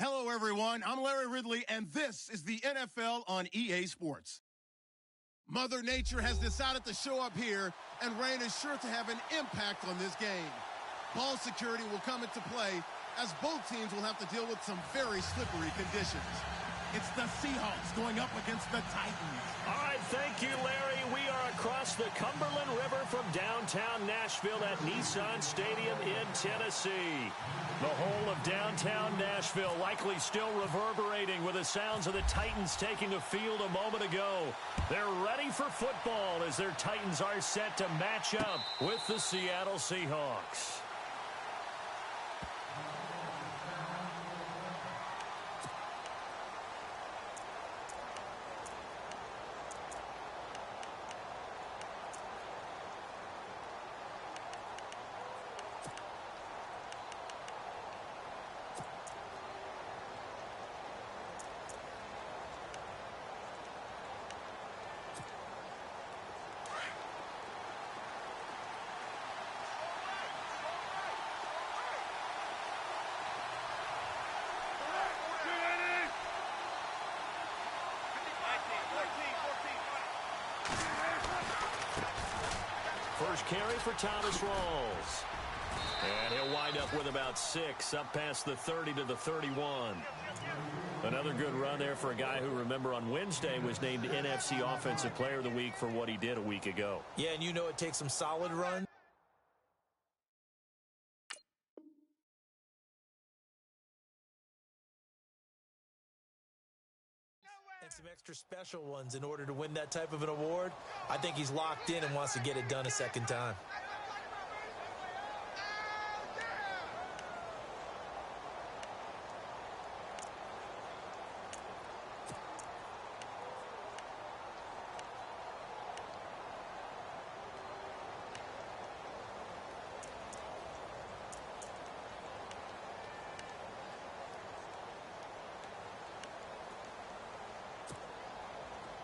Hello, everyone. I'm Larry Ridley, and this is the NFL on EA Sports. Mother Nature has decided to show up here, and rain is sure to have an impact on this game. Ball security will come into play, as both teams will have to deal with some very slippery conditions. It's the Seahawks going up against the Titans. All right, thank you, Larry. We are across the Cumberland River from downtown Nashville at Nissan Stadium in Tennessee. The whole of downtown Nashville likely still reverberating with the sounds of the Titans taking the field a moment ago. They're ready for football as their Titans are set to match up with the Seattle Seahawks. First carry for Thomas Rawls. And he'll wind up with about 6, up past the 30 to the 31. Another good run there for a guy who, remember, on Wednesday was named NFC Offensive Player of the Week for what he did a week ago. Yeah, and you know it takes some solid runs. And some extra special ones in order to win that type of an award. I think he's locked in and wants to get it done a second time.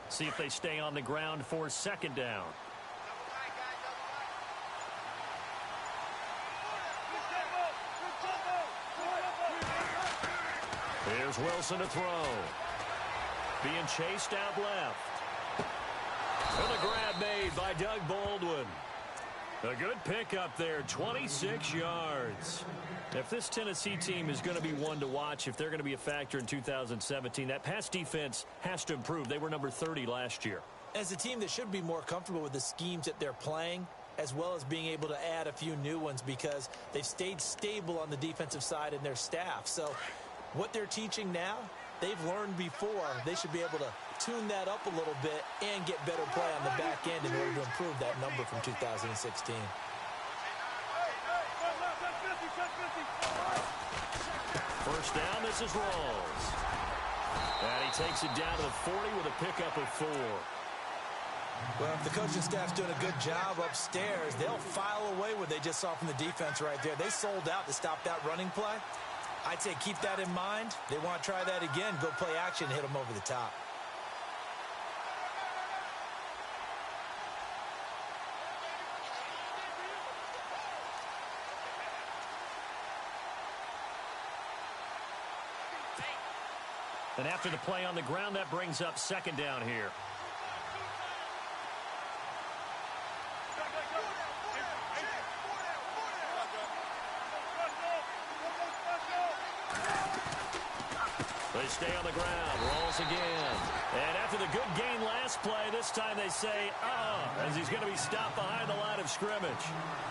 See if they stay on the ground for second down. Here's Wilson to throw. Being chased out left. And a grab made by Doug Baldwin. A good pickup there, 26 yards. If this Tennessee team is going to be one to watch, if they're going to be a factor in 2017, that pass defense has to improve. They were number 30 last year. As a team that should be more comfortable with the schemes that they're playing, as well as being able to add a few new ones because they've stayed stable on the defensive side in their staff. So what they're teaching now, they've learned before. They should be able to tune that up a little bit and get better play on the back end in order to improve that number from 2016. First down, this is Rawls. And he takes it down to the 40 with a pickup of 4. Well, if the coaching staff's doing a good job upstairs, they'll file away what they just saw from the defense right there. They sold out to stop that running play. I'd say keep that in mind. They want to try that again, go play action, hit them over the top. And after the play on the ground, that brings up second down here. They stay on the ground. Rolls again. And after the good gain last play, this time they say, as he's going to be stopped behind the line of scrimmage.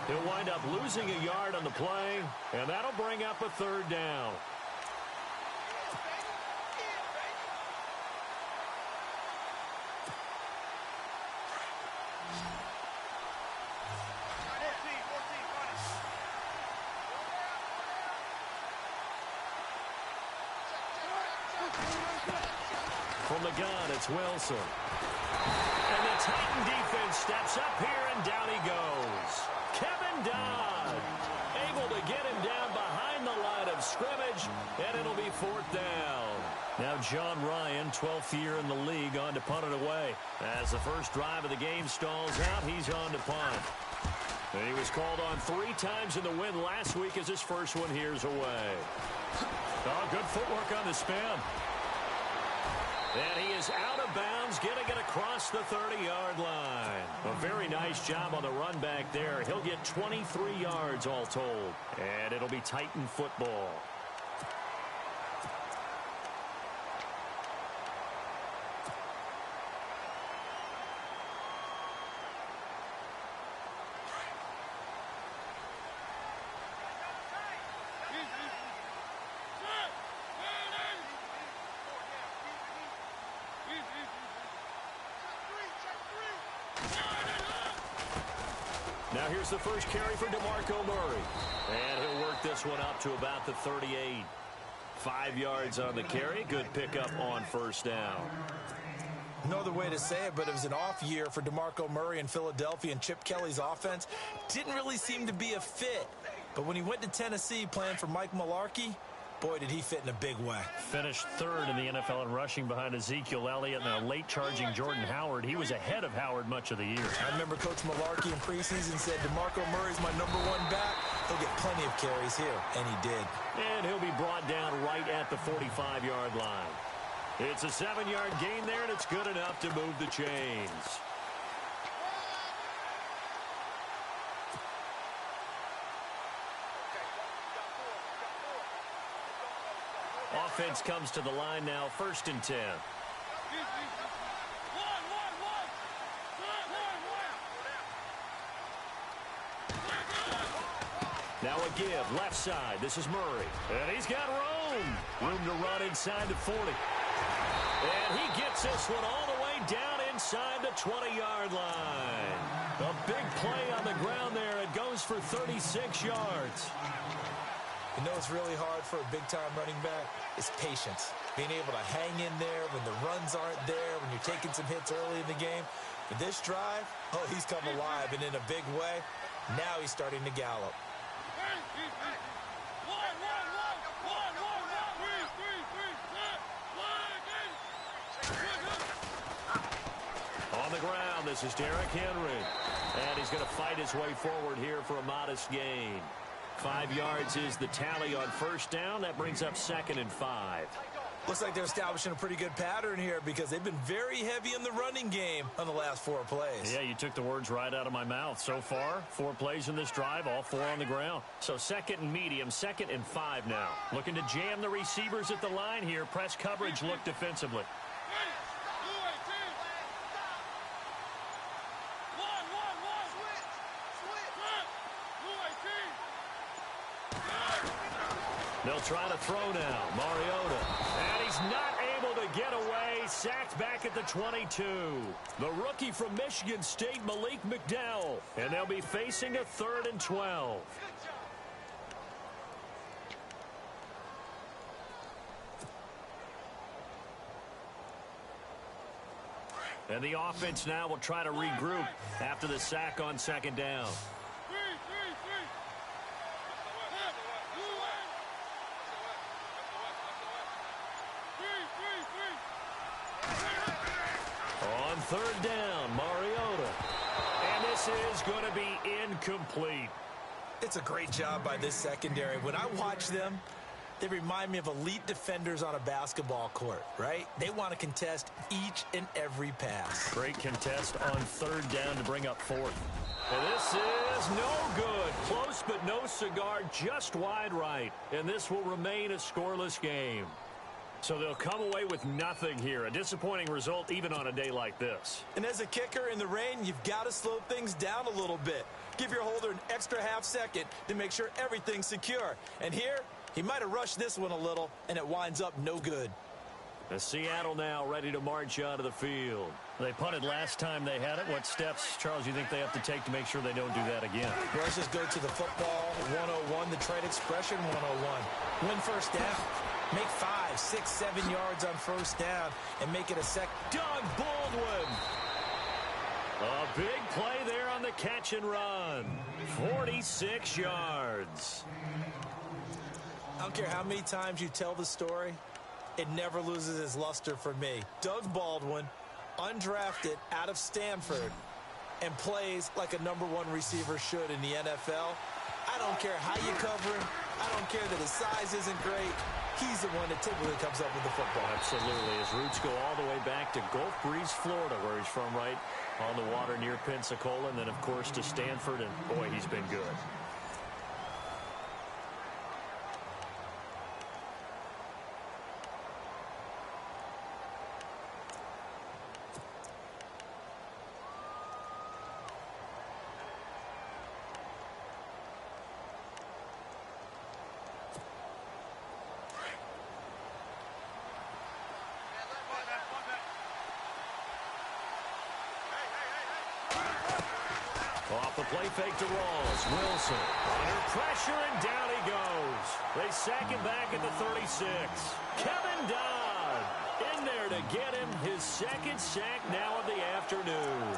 He'll wind up losing a yard on the play, and that'll bring up a third down. From the gun, it's Wilson. And the Titan defense steps up here, and down he goes. Kevin Dodd able to get him down behind the line of scrimmage, and it'll be fourth down. Now John Ryan, 12th year in the league, on to punt it away. As the first drive of the game stalls out, he's on to punt. And he was called on 3 times in the win last week as his first one here's away. Oh, good footwork on the spin. And he is out of bounds, getting it across the 30-yard line. A very nice job on the run back there. He'll get 23 yards all told. And it'll be Titan football. Now here's the first carry for DeMarco Murray. And he'll work this one up to about the 38. 5 yards on the carry. Good pickup on first down. No other way to say it, but it was an off year for DeMarco Murray in Philadelphia, and Chip Kelly's offense didn't really seem to be a fit. But when he went to Tennessee playing for Mike Mularkey, boy, did he fit in a big way. Finished third in the NFL in rushing behind Ezekiel Elliott and a late-charging Jordan Howard. He was ahead of Howard much of the year. I remember Coach Mularkey in preseason said, DeMarco Murray's my #1 back. He'll get plenty of carries here, and he did. And he'll be brought down right at the 45-yard line. It's a 7-yard gain there, and it's good enough to move the chains. Offense comes to the line now, 1st and 10. Now a give, left side. This is Murray. And he's got room to run inside the 40. And he gets this one all the way down inside the 20-yard line. A big play on the ground there. It goes for 36 yards. You know what's really hard for a big-time running back? Is patience. Being able to hang in there when the runs aren't there, when you're taking some hits early in the game. For this drive, oh, he's come alive, and in a big way. Now he's starting to gallop. On the ground, this is Derrick Henry. And he's going to fight his way forward here for a modest gain. 5 yards is the tally on first down. That brings up 2nd and 5. Looks like they're establishing a pretty good pattern here because they've been very heavy in the running game on the last 4 plays. Yeah, you took the words right out of my mouth. So far, 4 plays in this drive, all 4 on the ground. So 2nd and medium, 2nd and 5 now. Looking to jam the receivers at the line here. Press coverage look defensively. They'll try to throw now. Mariota. And he's not able to get away. Sacked back at the 22. The rookie from Michigan State, Malik McDowell. And they'll be facing a 3rd and 12. And the offense now will try to regroup after the sack on 2nd down. On 3rd down, Mariota. And this is going to be incomplete. It's a great job by this secondary. When I watch them, they remind me of elite defenders on a basketball court, right? They want to contest each and every pass. Great contest on 3rd down to bring up 4th. And this is no good. Close but no cigar, just wide right. And this will remain a scoreless game. So they'll come away with nothing here. A disappointing result even on a day like this. And as a kicker in the rain, you've got to slow things down a little bit. Give your holder an extra half second to make sure everything's secure. And here, he might have rushed this one a little, and it winds up no good. And Seattle now ready to march out of the field. They punted last time they had it. What steps, Charles, you think they have to take to make sure they don't do that again? Well, let's just go to the football 101, the trade expression 101. Win first down. Make 5, 6, 7 yards on first down and make it a sec. Doug Baldwin. A big play there on the catch and run. 46 yards. I don't care how many times you tell the story, it never loses its luster for me. Doug Baldwin, undrafted out of Stanford, and plays like a #1 receiver should in the NFL. I don't care how you cover him. I don't care that his size isn't great. he's the one that typically comes up with the football. Absolutely. His roots go all the way back to Gulf Breeze, Florida, where he's from, right on the water near Pensacola, and then, of course, to Stanford, and, boy, he's been good. Off the play fake to Rawls. Wilson under pressure, and down he goes. They sack him back at the 36. Kevin Dodd in there to get him his second sack now of the afternoon.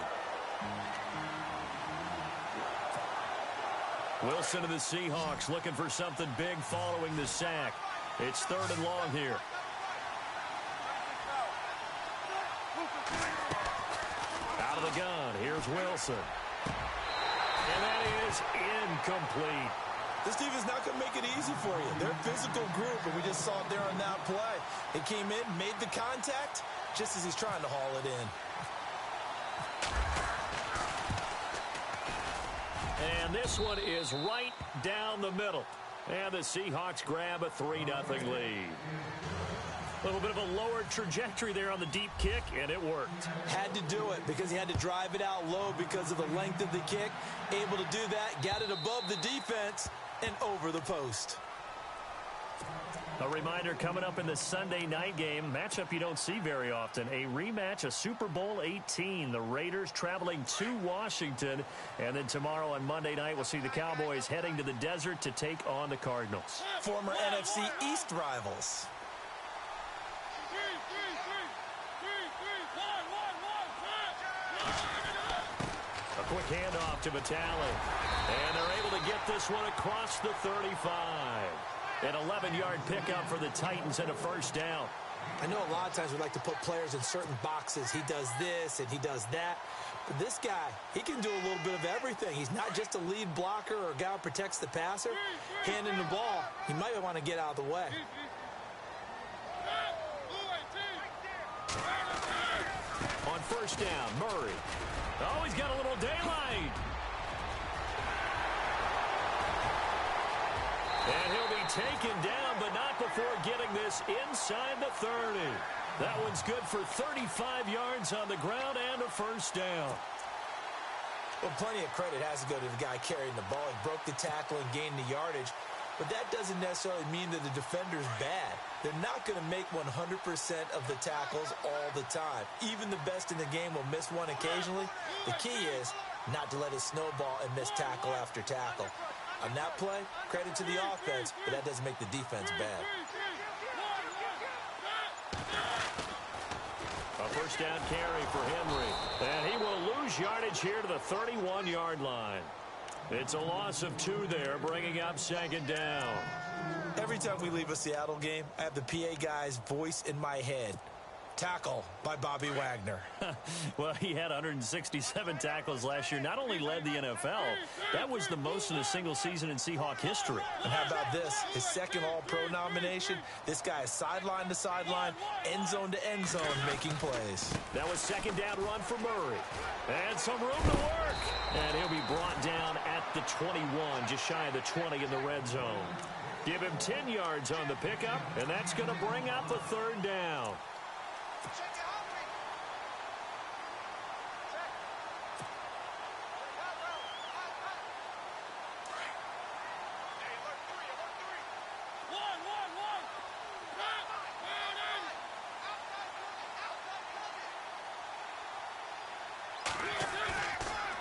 Wilson of the Seahawks looking for something big following the sack. It's 3rd and long here. Out of the gun, here's Wilson. And that is incomplete. This defense not going to make it easy for you. They're a physical group, and we just saw it there on that play. He came in, made the contact, just as he's trying to haul it in. And this one is right down the middle. And the Seahawks grab a 3-0 lead. A little bit of a lower trajectory there on the deep kick, and it worked. Had to do it because he had to drive it out low because of the length of the kick. Able to do that, got it above the defense, and over the post. A reminder coming up in the Sunday night game, matchup you don't see very often, a rematch of Super Bowl 18. The Raiders traveling to Washington, and then tomorrow on Monday night we'll see the Cowboys heading to the desert to take on the Cardinals. Former NFC East rivals. A quick handoff to Vitale. And they're able to get this one across the 35. An 11-yard pickup for the Titans and a first down. I know a lot of times we like to put players in certain boxes. He does this and he does that. But this guy, he can do a little bit of everything. He's not just a lead blocker or a guy who protects the passer. Handing the ball, he might want to get out of the way. On first down, Murray. Oh, he's got a little daylight. And he'll be taken down, but not before getting this inside the 30. That one's good for 35 yards on the ground and a first down. Well, plenty of credit has to go to the guy carrying the ball. He broke the tackle and gained the yardage. But that doesn't necessarily mean that the defender's bad. They're not going to make 100% of the tackles all the time. Even the best in the game will miss one occasionally. The key is not to let it snowball and miss tackle after tackle. On that play, credit to the offense, but that doesn't make the defense bad. A first down carry for Henry. And he will lose yardage here to the 31-yard line. It's a loss of 2 there, bringing up second down. Every time we leave a Seattle game, I have the PA guy's voice in my head. Tackle by Bobby Wagner. Well, he had 167 tackles last year. Not only led the NFL, that was the most in a single season in Seahawk history. And how about this? His second All-Pro nomination. This guy is sideline to sideline, end zone to end zone, making plays. That was second down run for Murray. And some room to work. And he'll be brought down at the 21, just shy of the 20 in the red zone. Give him 10 yards on the pickup, and that's going to bring up a third down.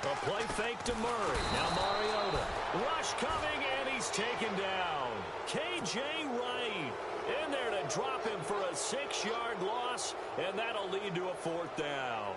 A play fake to Murray. Now Mariota. Rush coming, and he's taken down. K.J. Wright in there to drop him for a 6-yard loss, and that'll lead to a fourth down.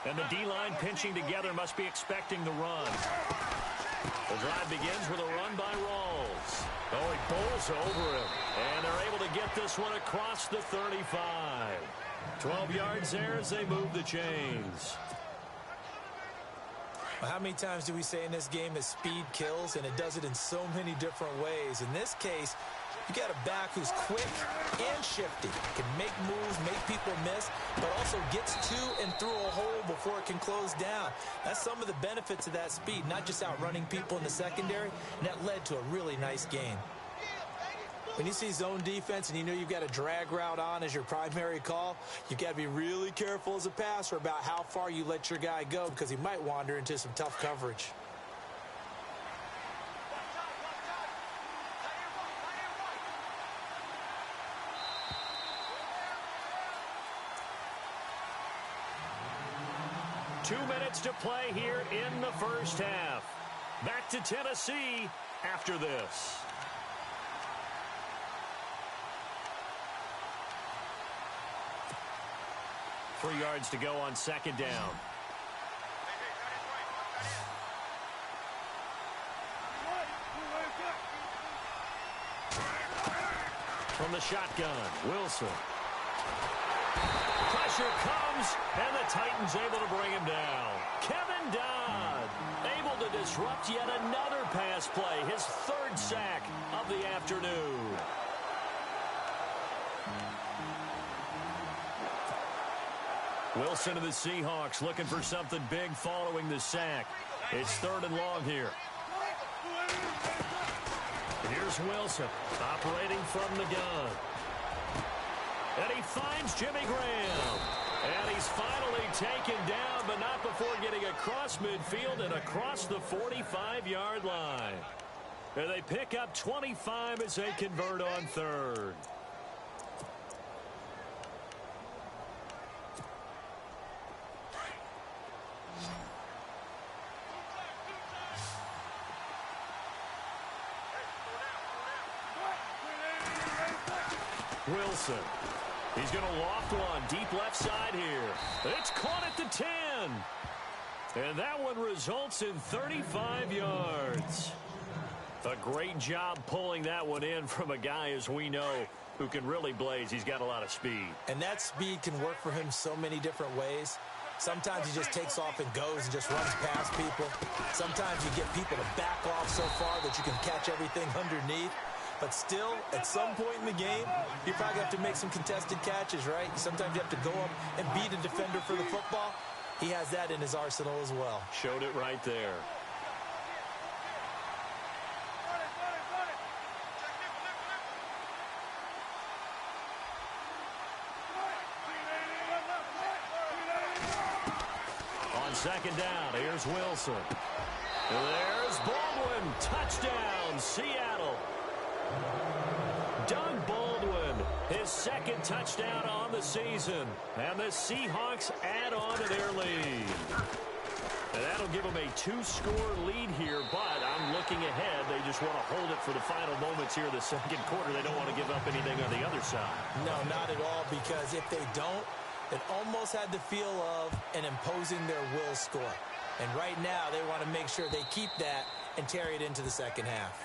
And the D-line pinching together must be expecting the run. The drive begins with a run by Rawls. Oh, he bowls over him. And they're able to get this one across the 35. 12 yards there as they move the chains. Well, how many times do we say in this game that speed kills, and it does it in so many different ways? In this case, you got a back who's quick and shifty, can make moves, make people miss, but also gets to and through a hole before it can close down. That's some of the benefits of that speed, not just outrunning people in the secondary, and that led to a really nice game. When you see zone defense and you know you've got a drag route on as your primary call, you've got to be really careful as a passer about how far you let your guy go because he might wander into some tough coverage. Two minutes to play here in the first half. Back to Tennessee after this. Three yards to go on second down. From the shotgun, Wilson. Pressure comes, and the Titans able to bring him down. Kevin Dodd able to disrupt yet another pass play, his third sack of the afternoon. Wilson of the Seahawks looking for something big following the sack. It's third and long here. Here's Wilson operating from the gun. And he finds Jimmy Graham. And he's finally taken down, but not before getting across midfield and across the 45-yard line. And they pick up 25 as they convert on third. Wilson. He's going to loft one deep left side here. It's caught at the 10. And that one results in 35 yards. A great job pulling that one in from a guy, as we know, who can really blaze. He's got a lot of speed. And that speed can work for him so many different ways. Sometimes he just takes off and goes and just runs past people. Sometimes you get people to back off so far that you can catch everything underneath. But still, at some point in the game, you probably have to make some contested catches, right? Sometimes you have to go up and beat a defender for the football. He has that in his arsenal as well. Showed it right there. On second down, here's Wilson. There's Baldwin. Touchdown, Seattle. Doug Baldwin, his second touchdown on the season. And the Seahawks add on to their lead. And that'll give them a two-score lead here, but I'm looking ahead. They just want to hold it for the final moments here of the second quarter. They don't want to give up anything on the other side. No, not at all, because if they don't, it almost had the feel of an imposing their will score. And right now, they want to make sure they keep that and carry it into the second half.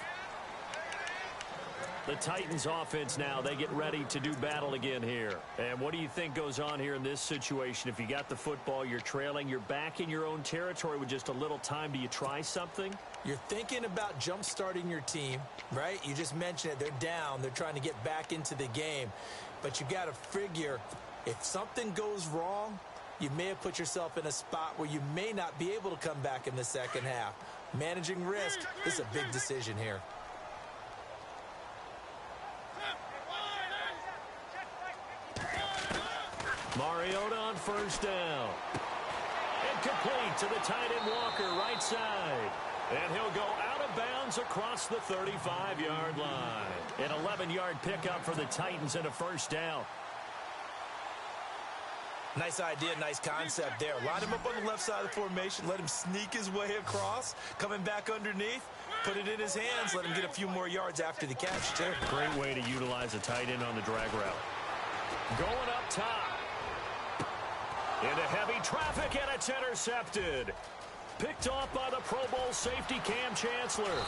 The Titans offense now, they get ready to do battle again here. And what do you think goes on here in this situation? If you got the football, you're trailing, you're back in your own territory with just a little time. Do you try something? You're thinking about jump-starting your team, right? You just mentioned it. They're down. They're trying to get back into the game. But you got to figure if something goes wrong, you may have put yourself in a spot where you may not be able to come back in the second half. Managing risk is a big decision here. Mariota on first down. Incomplete to the tight end Walker, right side. And he'll go out of bounds across the 35-yard line. An 11-yard pickup for the Titans and a first down. Nice idea, nice concept there. Line him up on the left side of the formation. Let him sneak his way across. Coming back underneath. Put it in his hands. Let him get a few more yards after the catch, too. Great way to utilize a tight end on the drag route. Going up top. Into heavy traffic, and it's intercepted. Picked off by the Pro Bowl safety Cam Chancellor.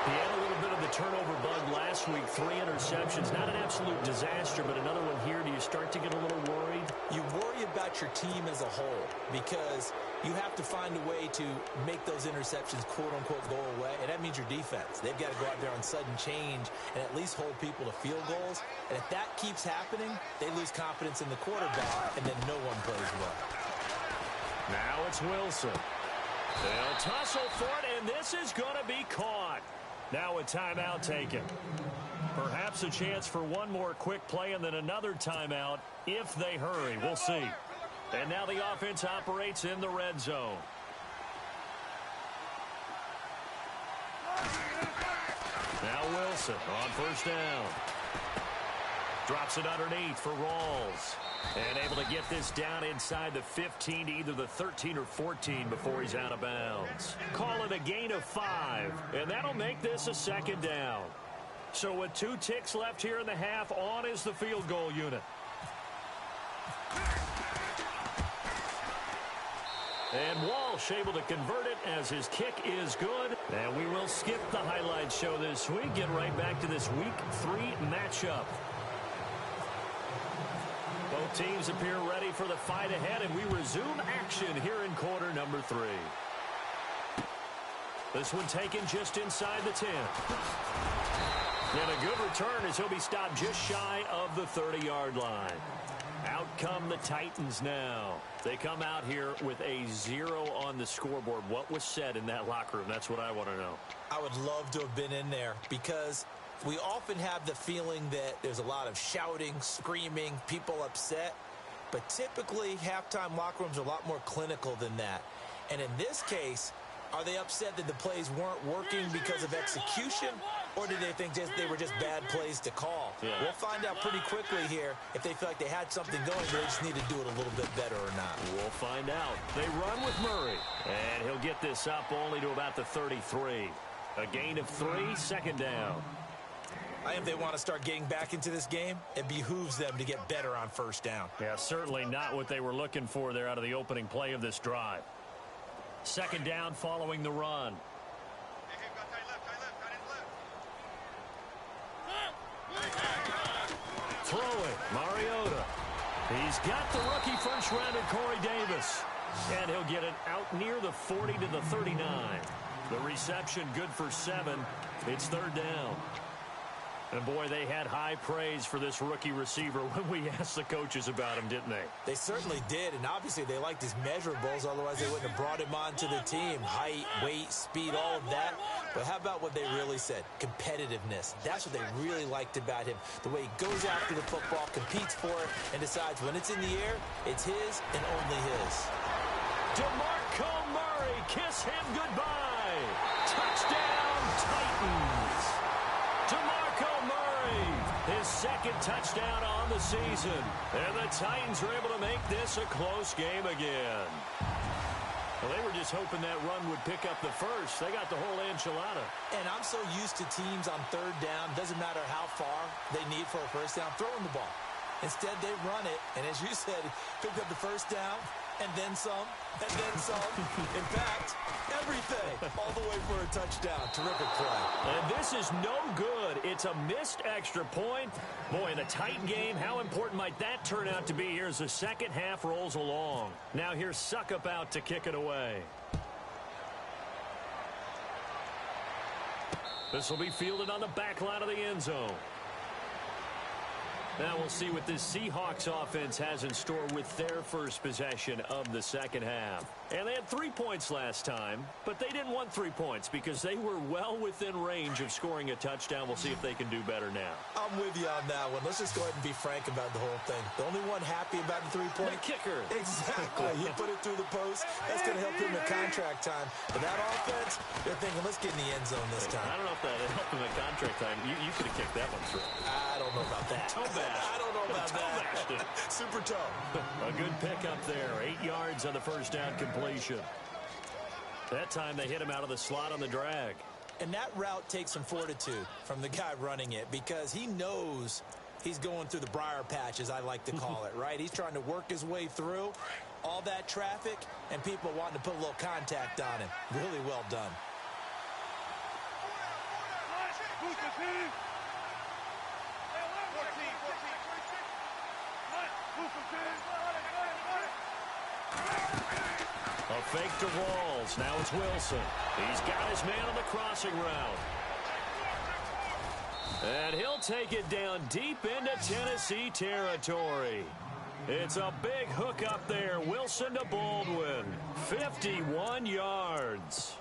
He had a little bit of the turnover bug last week, 3 interceptions. Not an absolute disaster, but another one here. Do you start to get a little worried? You worry about your team as a whole because you have to find a way to make those interceptions, quote-unquote, go away, and that means your defense. They've got to go out there on sudden change and at least hold people to field goals. And if that keeps happening, they lose confidence in the quarterback, and then no one plays well. Now it's Wilson. They'll tussle for it, and this is going to be caught. Now a timeout taken. Perhaps a chance for one more quick play and then another timeout if they hurry. We'll see. And now the offense operates in the red zone. Now Wilson on first down. Drops it underneath for Rawls. And able to get this down inside the 15 to either the 13 or 14 before he's out of bounds. Call it a gain of 5, and that'll make this a second down. So with 2 ticks left here in the half, on is the field goal unit. And Walsh able to convert it as his kick is good. And we will skip the highlights show this week. Get right back to this Week 3 matchup. Both teams appear ready for the fight ahead, and we resume action here in quarter number 3. This one taken just inside the 10. And a good return as he'll be stopped just shy of the 30-yard line. Out come the Titans now. They come out here with a 0 on the scoreboard. What was said in that locker room? That's what I want to know. I would love to have been in there because we often have the feeling that there's a lot of shouting, screaming, people upset. But typically, halftime locker rooms are a lot more clinical than that. And in this case, are they upset that the plays weren't working because of execution? Or did they think they were just bad plays to call? Yeah. We'll find out pretty quickly here if they feel like they had something going, but they just need to do it a little bit better or not. We'll find out. They run with Murray. And he'll get this up only to about the 33. A gain of 3, second down. I think if they want to start getting back into this game, it behooves them to get better on first down. Yeah, certainly not what they were looking for there out of the opening play of this drive. Second down following the run. Throwing, Mariota. He's got the rookie first-rounder Corey Davis. And he'll get it out near the 40 to the 39. The reception good for 7. It's third down. And, boy, they had high praise for this rookie receiver when we asked the coaches about him, didn't they? They certainly did, and obviously they liked his measurables. Otherwise, they wouldn't have brought him onto the team. Height, weight, speed, all of that. But how about what they really said? Competitiveness. That's what they really liked about him. The way he goes after the football, competes for it, and decides when it's in the air, it's his and only his. DeMarco Murray, kiss him goodbye. Touchdown, Titans. DeMarco Murray, his second touchdown on the season. And the Titans are able to make this a close game again. Well, they were just hoping that run would pick up the first. They got the whole enchilada. And I'm so used to teams on third down, doesn't matter how far they need for a first down, throwing the ball. Instead, they run it, and as you said, picked up the first down, and then some, and then some. In fact, everything, all the way for a touchdown. Terrific play. And this is no good. It's a missed extra point. Boy, in a tight game, how important might that turn out to be here as the second half rolls along. Now here's Suckup out to kick it away. This will be fielded on the back line of the end zone. Now we'll see what this Seahawks offense has in store with their first possession of the second half. And they had 3 points last time, but they didn't want 3 points because they were well within range of scoring a touchdown. We'll see if they can do better now. I'm with you on that one. Let's just go ahead and be frank about the whole thing. The only one happy about the three-point? The kicker. Exactly. He put it through the post. That's going to help him at contract time. But that offense, they're thinking, let's get in the end zone this time. I don't know if that helped him at contract time. You could have kicked that one through. I don't know about that. I don't know about that. Super toe. A good pickup there. 8 yards on the first down completion. That time they hit him out of the slot on the drag. And that route takes some fortitude from the guy running it because he knows He's going through the briar patch, as I like to call it, right? He's trying to work his way through all that traffic and people wanting to put a little contact on him. Really well done. A fake to Walls. Now it's Wilson. He's got his man on the crossing route. And he'll take it down deep into Tennessee territory. It's a big hook up there. Wilson to Baldwin. 51 yards.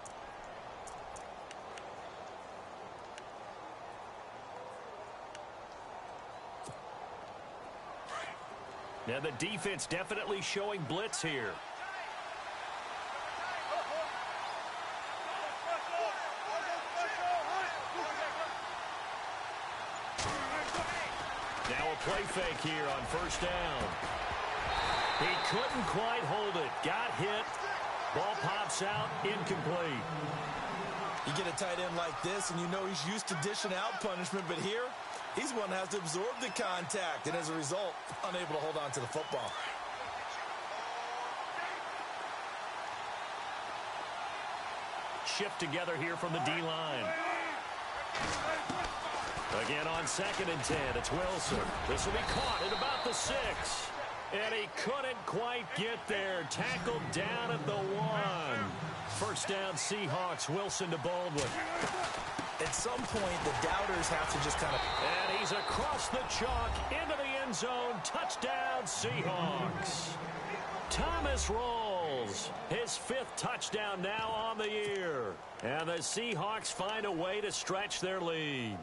Now the defense definitely showing blitz here. Now a play fake here on first down. He couldn't quite hold it. Got hit. Ball pops out. Incomplete. You get a tight end like this, and you know he's used to dishing out punishment, but here, he's one that has to absorb the contact, and as a result, unable to hold on to the football. Shift together here from the D-line. Again on 2nd and 10, it's Wilson. This will be caught at about the 6. And he couldn't quite get there. Tackled down at the 1. First down, Seahawks. Wilson to Baldwin. At some point, the doubters have to just kind of... And he's across the chalk into the end zone. Touchdown, Seahawks. Thomas rolls. His 5th touchdown now on the year. And the Seahawks find a way to stretch their lead.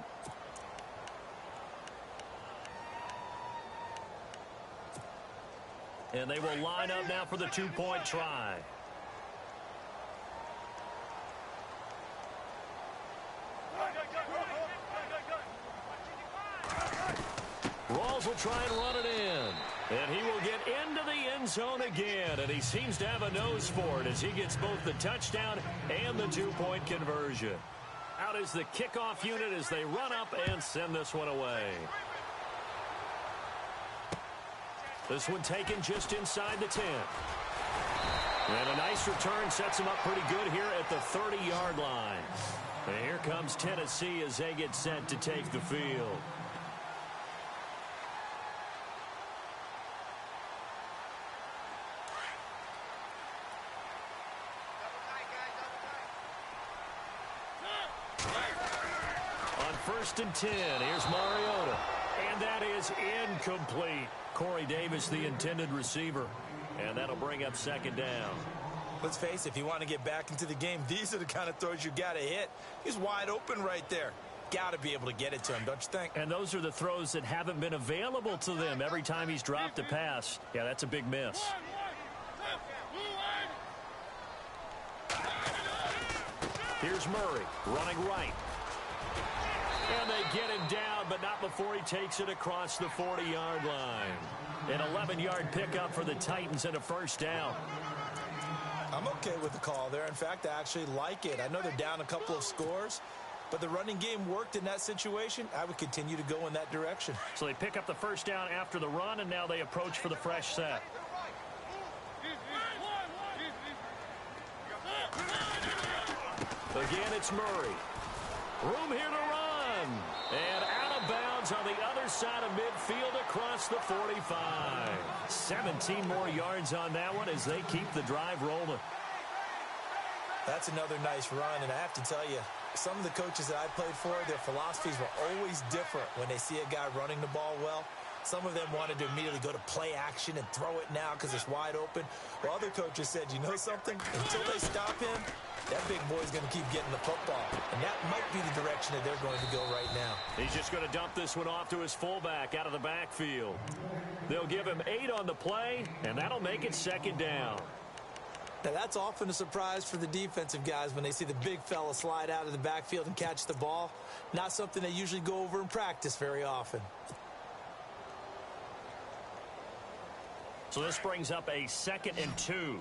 And they will line up now for the 2-point try. Rawls will try and run it in. And he will get into the end zone again. And he seems to have a nose for it as he gets both the touchdown and the 2-point conversion. Out is the kickoff unit as they run up and send this one away. This one taken just inside the 10. And a nice return sets him up pretty good here at the 30-yard line. And here comes Tennessee as they get set to take the field. On 1st and 10, here's Mariota. And that is incomplete. Corey Davis, the intended receiver. And that'll bring up 2nd down. Let's face it, if you want to get back into the game, these are the kind of throws you got to hit. He's wide open right there. Got to be able to get it to him, don't you think? And those are the throws that haven't been available to them every time he's dropped a pass. Yeah, that's a big miss. Here's Murray running right. And they get him down, but not before he takes it across the 40-yard line. An 11-yard pickup for the Titans and a first down. I'm okay with the call there. In fact, I actually like it. I know they're down a couple of scores, but the running game worked in that situation. I would continue to go in that direction. So they pick up the first down after the run, and now they approach for the fresh set. Again, it's Murray. Room here to run. And out of bounds on the other side of midfield across the 45. 17 more yards on that one as they keep the drive rolling. That's another nice run, and I have to tell you, some of the coaches that I played for, their philosophies were always different when they see a guy running the ball well. Some of them wanted to immediately go to play action and throw it now because it's wide open. While other coaches said, you know something? Until they stop him, that big boy's going to keep getting the football. And that might be the direction that they're going to go right now. He's just going to dump this one off to his fullback out of the backfield. They'll give him 8 on the play, and that'll make it 2nd down. Now, that's often a surprise for the defensive guys when they see the big fella slide out of the backfield and catch the ball. Not something they usually go over in practice very often. So this brings up a 2nd and 2.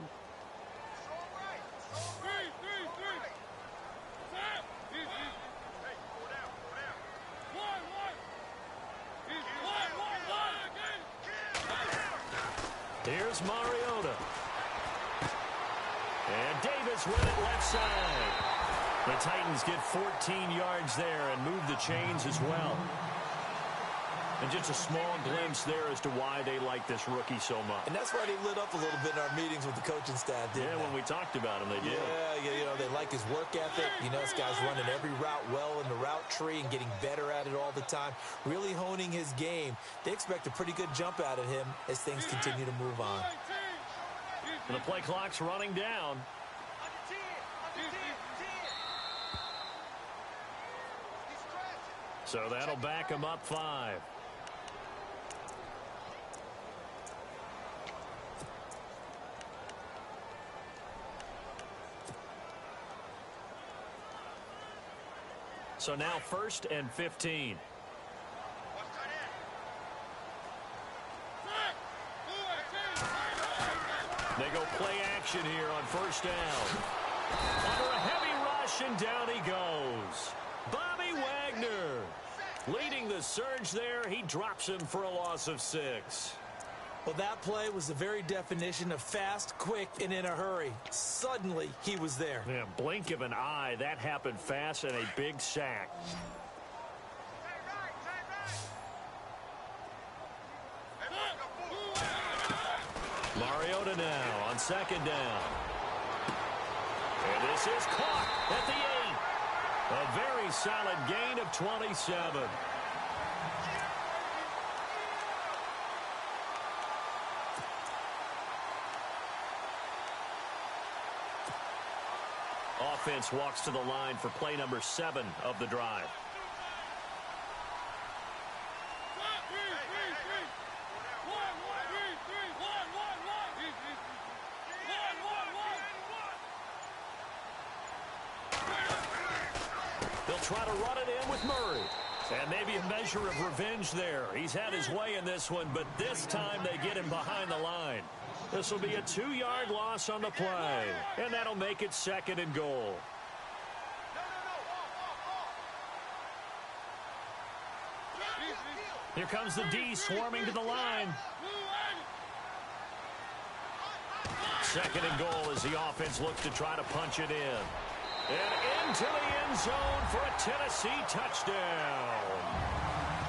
Here's Mariota. And Davis with it left side. The Titans get 14 yards there and move the chains as well. And just a small glimpse there as to why they like this rookie so much. And that's why they lit up a little bit in our meetings with the coaching staff, didn't they? When we talked about him, they did. Yeah, you know, they like his work ethic. You know, this guy's running every route well in the route tree and getting better at it all the time, really honing his game. They expect a pretty good jump out of him as things continue to move on. And the play clock's running down. So that'll back him up 5. So now 1st and 15. They go play action here on 1st down. Under a heavy rush, and down he goes. Bobby Wagner leading the surge there. He drops him for a loss of 6. Well, that play was the very definition of fast, quick, and in a hurry. Suddenly, he was there. Yeah, blink of an eye. That happened fast and a big sack. Mariota now on 2nd down. And this is caught at the 8. A very solid gain of 27. Offense walks to the line for play number 7 of the drive. They'll try to run it in with Murray. And maybe a measure of revenge there. He's had his way in this one, but this time they get him behind the line. This will be a 2-yard loss on the play, and that'll make it 2nd and goal. Here comes the D swarming to the line. 2nd and goal as the offense looks to try to punch it in. And into the end zone for a Tennessee touchdown.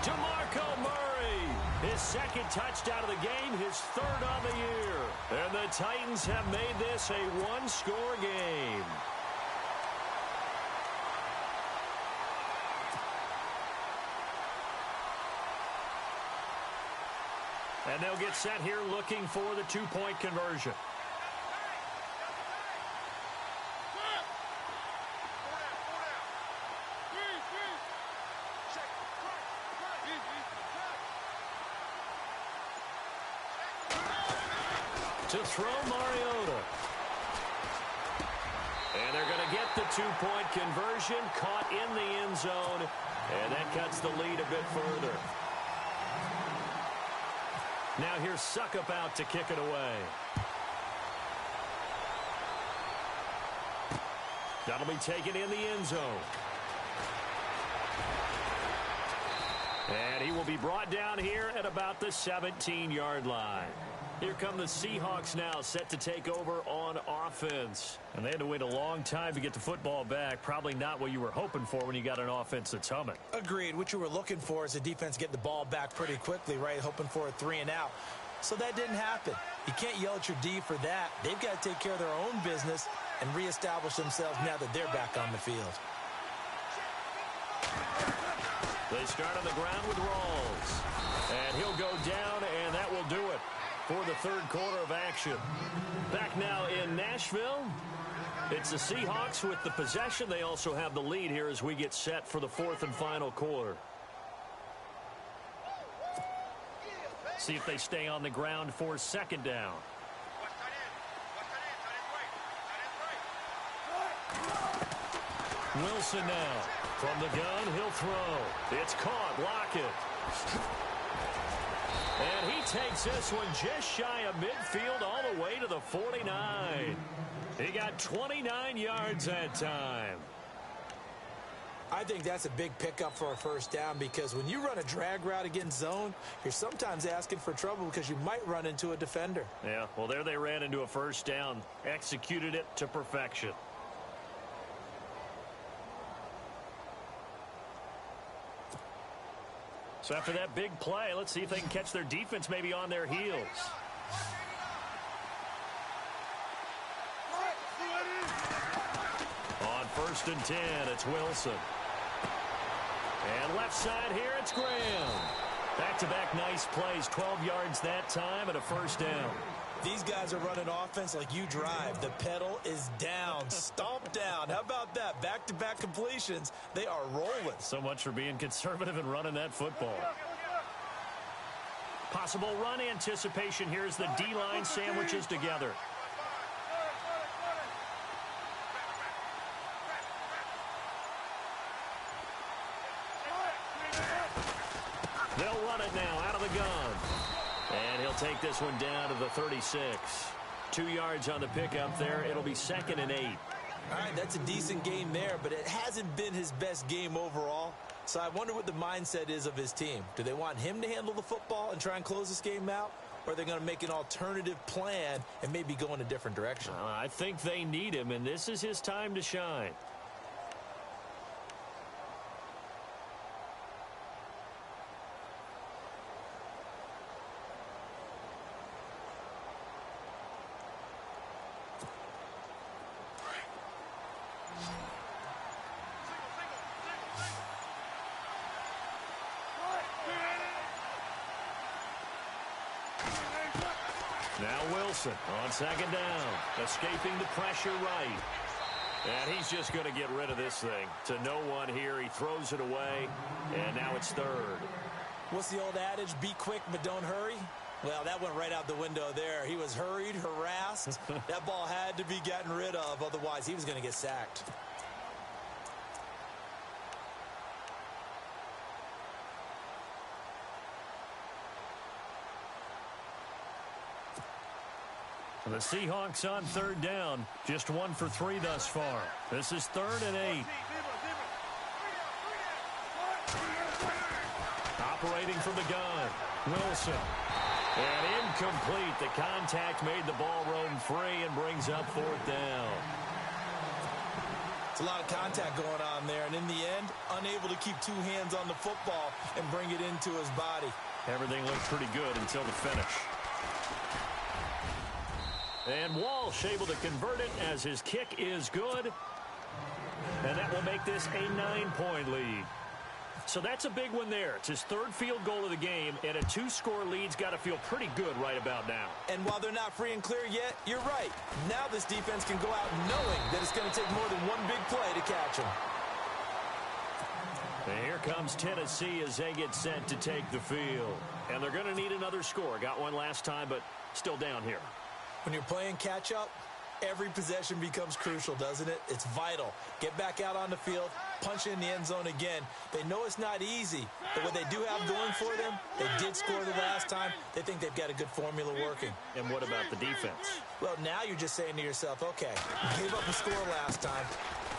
DeMarco Murray, his 2nd touchdown of the game, his 3rd on the year. And the Titans have made this a 1-score game. And they'll get set here looking for the 2-point conversion. To throw Mariota. And they're going to get the 2-point conversion, caught in the end zone, and that cuts the lead a bit further. Now here's Suckup out to kick it away. That'll be taken in the end zone. And he will be brought down here at about the 17-yard line. Here come the Seahawks now, set to take over on offense. And they had to wait a long time to get the football back. Probably not what you were hoping for when you got an offense that's humming. Agreed. What you were looking for is the defense get the ball back pretty quickly, right? Hoping for a 3-and-out. So that didn't happen. You can't yell at your D for that. They've got to take care of their own business and reestablish themselves now that they're back on the field. They start on the ground with Rawls. And he'll go down, and that will do it for the 3rd quarter of action. Back now in Nashville, it's the Seahawks with the possession. They also have the lead here as we get set for the 4th and final quarter. See if they stay on the ground for 2nd down. Wilson now. From the gun, he'll throw. It's caught. Lockett. And he takes this one just shy of midfield all the way to the 49. He got 29 yards that time. I think that's a big pickup for a first down because when you run a drag route against zone, you're sometimes asking for trouble because you might run into a defender. Yeah, well, there they ran into a first down, executed it to perfection. So after that big play, let's see if they can catch their defense maybe on their heels. On 1st and 10, it's Wilson. And left side here, it's Graham. Back-to-back nice plays, 12 yards that time and a first down. These guys are running offense like you drive. The pedal is down, stomped down. How about that? Back-to-back completions. They are rolling. So much for being conservative and running that football. Possible run anticipation. Here's the D-line sandwiches together. They'll run it now out of the gun. And he'll take this one down to the 36. 2 yards on the pickup there. It'll be 2nd and 8. All right, that's a decent game there, but it hasn't been his best game overall. So I wonder what the mindset is of his team. Do they want him to handle the football and try and close this game out? Or are they going to make an alternative plan and maybe go in a different direction? I think they need him, and this is his time to shine. Now Wilson on 2nd down, escaping the pressure right. And he's just going to get rid of this thing. To no one here, he throws it away, and now it's 3rd. What's the old adage, be quick but don't hurry? Well, that went right out the window there. He was hurried, harassed. That ball had to be gotten rid of, otherwise he was going to get sacked. The Seahawks on 3rd down. Just 1 for 3 thus far. This is 3rd and 8. Operating from the gun. Wilson. And incomplete. The contact made the ball roam free and brings up 4th down. It's a lot of contact going on there. And in the end, unable to keep 2 hands on the football and bring it into his body. Everything looked pretty good until the finish. And Walsh able to convert it as his kick is good. And that will make this a 9-point lead. So that's a big one there. It's his 3rd field goal of the game, and a 2-score lead's got to feel pretty good right about now. And while they're not free and clear yet, you're right. Now this defense can go out knowing that it's going to take more than one big play to catch them. And here comes Tennessee as they get set to take the field. And they're going to need another score. Got one last time, but still down here. When you're playing catch-up, every possession becomes crucial, doesn't it? It's vital. Get back out on the field, punch in the end zone again. They know it's not easy, but what they do have going for them, they did score the last time. They think they've got a good formula working. And what about the defense? Well, now you're just saying to yourself, okay, we gave up a score last time.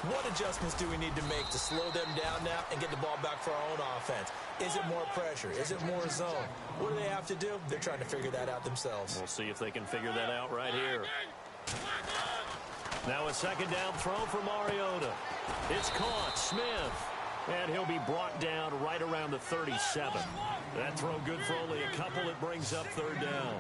What adjustments do we need to make to slow them down now and get the ball back for our own offense? Is it more pressure? Is it more zone? What do they have to do? They're trying to figure that out themselves. We'll see if they can figure that out right here. Now a 2nd down throw for Mariota. It's caught. Smith. And he'll be brought down right around the 37. That throw good for only a couple. It brings up 3rd down.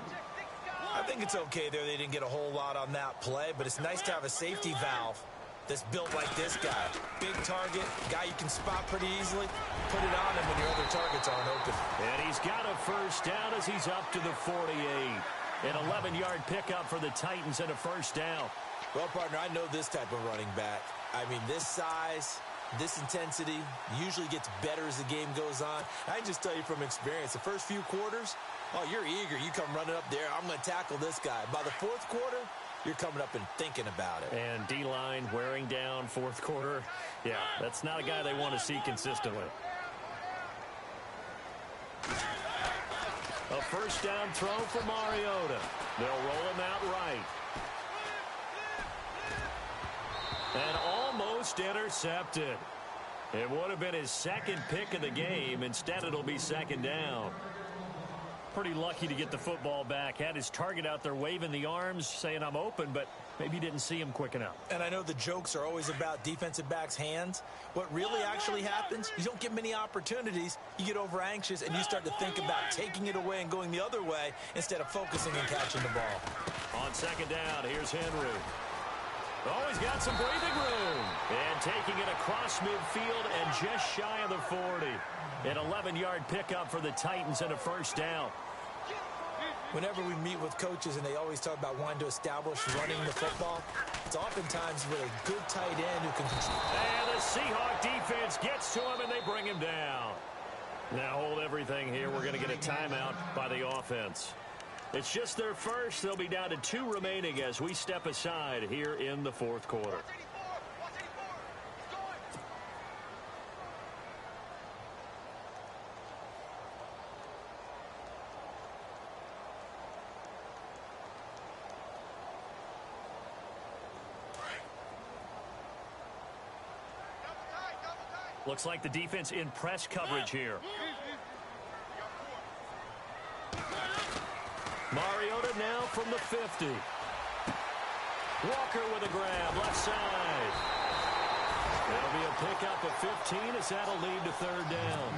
I think it's okay there. They didn't get a whole lot on that play, but it's nice to have a safety valve that's built like this guy. Big target, guy you can spot pretty easily. Put it on him when your other targets aren't open. And he's got a first down as he's up to the 48. An 11-yard pickup for the Titans and a first down. Well, partner, I know this type of running back. I mean, this size, this intensity usually gets better as the game goes on. I can just tell you from experience, the first few quarters, oh, you're eager. You come running up there, I'm going to tackle this guy. By the 4th quarter, you're coming up and thinking about it. And D-line wearing down 4th quarter. Yeah, that's not a guy they want to see consistently. A first down throw for Mariota. They'll roll him out right. And almost intercepted. It would have been his second pick of the game. Instead, it'll be second down. Pretty lucky to get the football back. Had his target out there waving the arms, saying I'm open, but maybe didn't see him quick enough. And I know the jokes are always about defensive backs' hands. What really actually happens, you don't get many opportunities. You get over anxious, and you start to think about taking it away and going the other way instead of focusing and catching the ball. On second down, here's Henry. Oh, he's got some breathing room. And taking it across midfield and just shy of the 40. An 11-yard pickup for the Titans and a first down. Whenever we meet with coaches and they always talk about wanting to establish running the football, it's oftentimes with a good tight end who can control. And the Seahawk defense gets to him and they bring him down. Now hold everything here. We're going to get a timeout by the offense. It's just their first. They'll be down to 2 remaining as we step aside here in the fourth quarter. Looks like the defense in press coverage here. Mariota now from the 50. Walker with a grab, left side. That'll be a pickup of 15 as that'll lead to third down.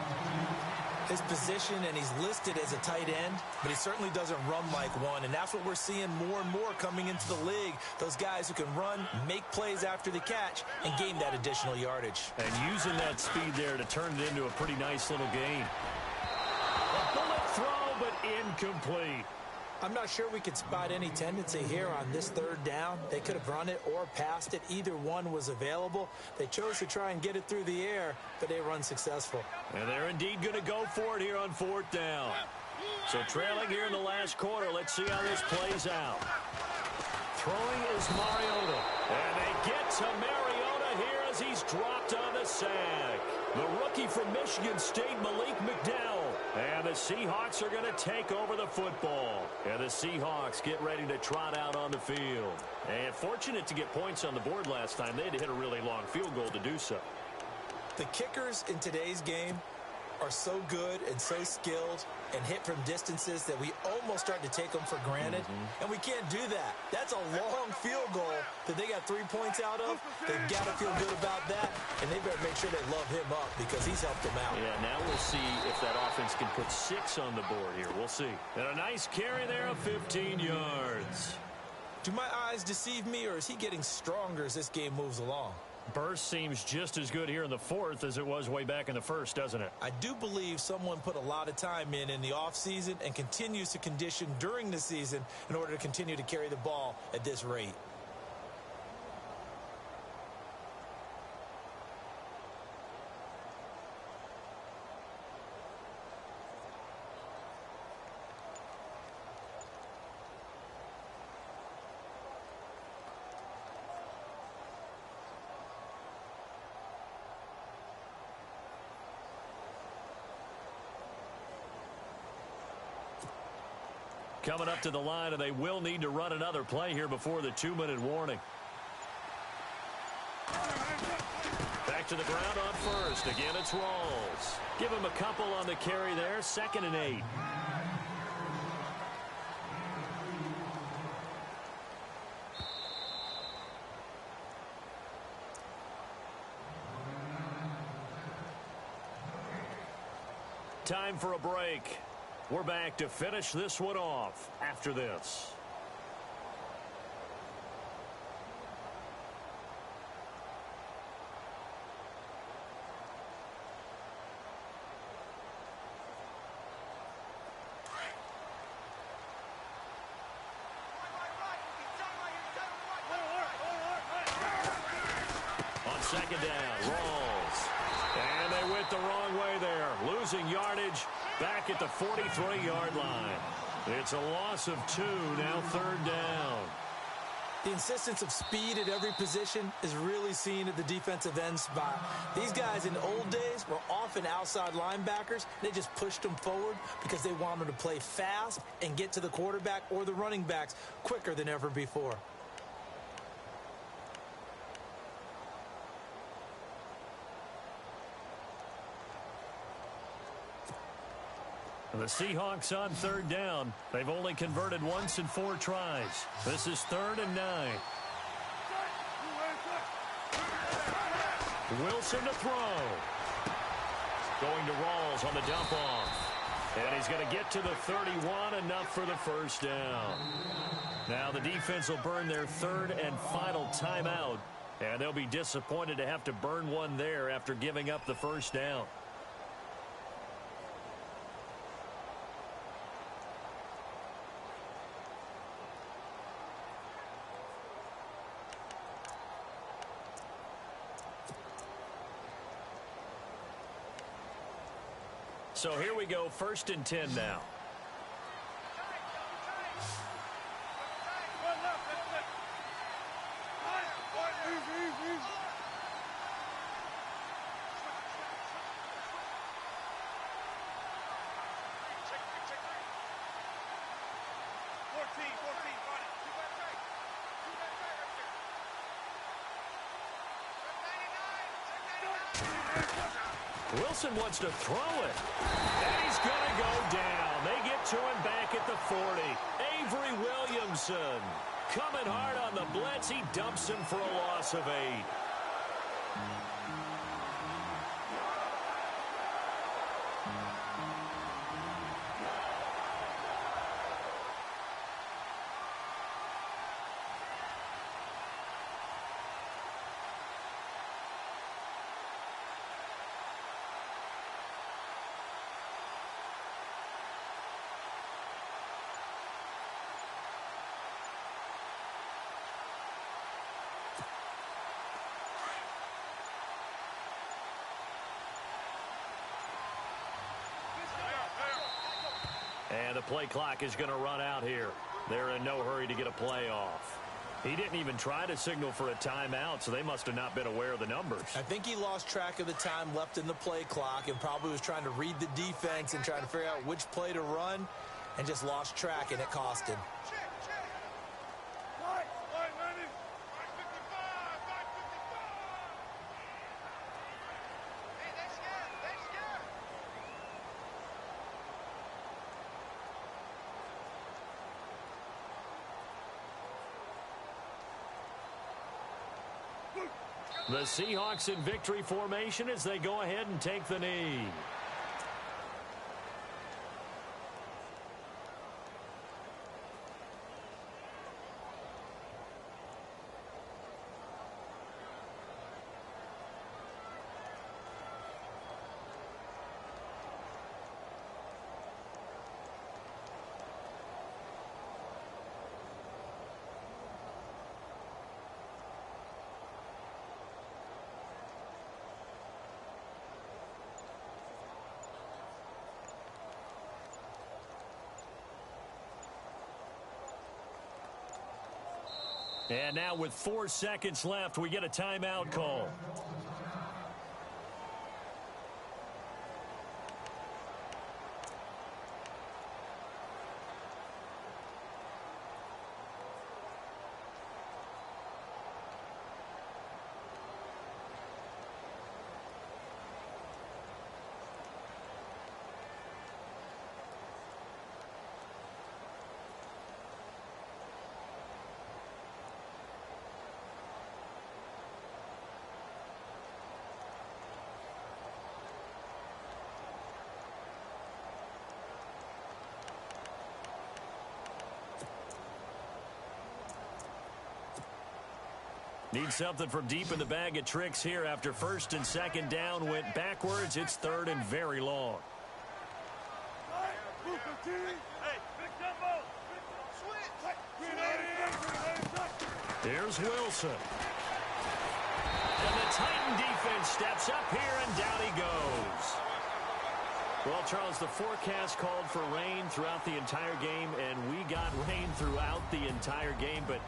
His position, and he's listed as a tight end, but he certainly doesn't run like one, and that's what we're seeing more and more coming into the league. Those guys who can run, make plays after the catch, and gain that additional yardage. And using that speed there to turn it into a pretty nice little gain. A bullet throw, but incomplete. I'm not sure we could spot any tendency here on this third down. They could have run it or passed it. Either one was available. They chose to try and get it through the air, but they were unsuccessful. And they're indeed going to go for it here on fourth down. So trailing here in the last quarter. Let's see how this plays out. Throwing is Mariota. And they get to Mariota here as he's dropped on the sack. The rookie from Michigan State, Malik McDowell. And the Seahawks are going to take over the football. And the Seahawks get ready to trot out on the field. And fortunate to get points on the board last time. They had to hit a really long field goal to do so. The kickers in today's game are so good and so skilled and hit from distances that we almost start to take them for granted. And we can't do that. That's a long field goal that they got 3 points out of. They've got to feel good about that, and they better make sure they love him up because he's helped them out. Yeah, now we'll see if that offense can put 6 on the board here. We'll see. And a nice carry there of 15 yards. Do my eyes deceive me, or is he getting stronger as this game moves along? Burst seems just as good here in the fourth as it was way back in the first, doesn't it? I do believe someone put a lot of time in the offseason and continues to condition during the season in order to continue to carry the ball at this rate. Coming up to the line, and they will need to run another play here before the 2-minute warning. Back to the ground on first. Again, it's Rawls. Give him a couple on the carry there. 2nd and 8. Time for a break. We're back to finish this one off after this. On second down, Rawls. And they went the wrong way there. Losing yardage back at the 43-yard line. It's a loss of 2, now third down. The insistence of speed at every position is really seen at the defensive end spot. These guys in the old days were often outside linebackers. They just pushed them forward because they wanted them to play fast and get to the quarterback or the running backs quicker than ever before. The Seahawks on third down. They've only converted once in 4 tries. This is 3rd and 9. Wilson to throw. Going to Rawls on the dump off. And he's going to get to the 31, enough for the first down. Now the defense will burn their 3rd and final timeout. And they'll be disappointed to have to burn one there after giving up the first down. So here we go, 1st and 10 now. Wilson wants to throw it. And he's going to go down. They get to him back at the 40. Avery Williamson coming hard on the blitz. He dumps him for a loss of 8. And the play clock is going to run out here. They're in no hurry to get a play off. He didn't even try to signal for a timeout, so they must have not been aware of the numbers. I think he lost track of the time left in the play clock and probably was trying to read the defense and trying to figure out which play to run and just lost track, and it cost him. The Seahawks in victory formation as they go ahead and take the knee. And now with 4 seconds left, we get a timeout call. Need something from deep in the bag of tricks here after 1st and 2nd down went backwards. It's 3rd and very long. Here's Wilson. And the Titan defense steps up here, and down he goes. Well, Charles, the forecast called for rain throughout the entire game, and we got rain throughout the entire game. But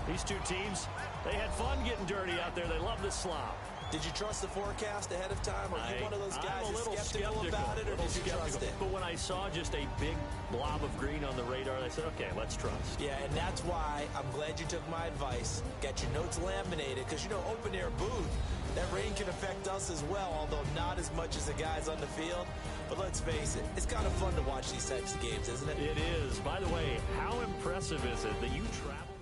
these two teams, they had fun getting dirty out there. They love the slop. Did you trust the forecast ahead of time? Or are you one of those guys I'm a little skeptical about it, or did you trust it? But when I saw just a big blob of green on the radar, I said, okay, let's trust. Yeah, and that's why I'm glad you took my advice. Got your notes laminated, because, you know, open-air booth, that rain can affect us as well, although not as much as the guys on the field. But let's face it, it's kind of fun to watch these types of games, isn't it? It is. By the way, how impressive is it that you travel?